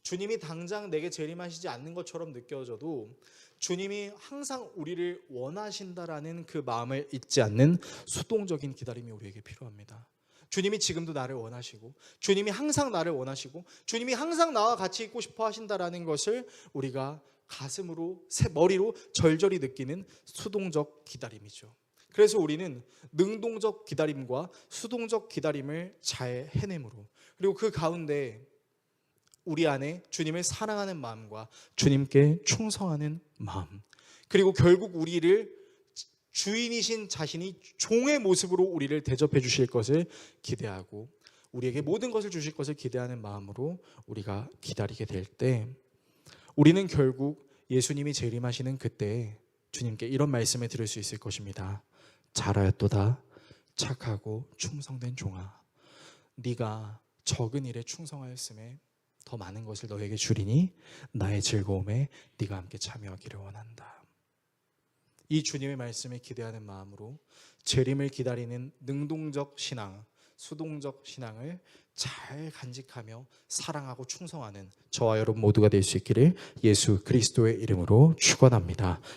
주님이 당장 내게 재림하시지 않는 것처럼 느껴져도 주님이 항상 우리를 원하신다라는 그 마음을 잊지 않는 수동적인 기다림이 우리에게 필요합니다. 주님이 지금도 나를 원하시고, 주님이 항상 나를 원하시고, 주님이 항상 나와 같이 있고 싶어 하신다라는 것을 우리가 가슴으로, 머리로 절절히 느끼는 수동적 기다림이죠. 그래서 우리는 능동적 기다림과 수동적 기다림을 잘 해내므로, 그리고 그 가운데 우리 안에 주님을 사랑하는 마음과 주님께 충성하는 마음, 그리고 결국 우리를 주인이신 자신이 종의 모습으로 우리를 대접해 주실 것을 기대하고 우리에게 모든 것을 주실 것을 기대하는 마음으로 우리가 기다리게 될 때, 우리는 결국 예수님이 재림하시는 그때 주님께 이런 말씀을 들을 수 있을 것입니다. 잘하였도다 착하고 충성된 종아, 네가 적은 일에 충성하였음에 더 많은 것을 너에게 주리니 나의 즐거움에 네가 함께 참여하기를 원한다. 이 주님의 말씀을 기대하는 마음으로 재림을 기다리는 능동적 신앙, 수동적 신앙을 잘 간직하며 사랑하고 충성하는 저와 여러분 모두가 될 수 있기를 예수 그리스도의 이름으로 축원합니다.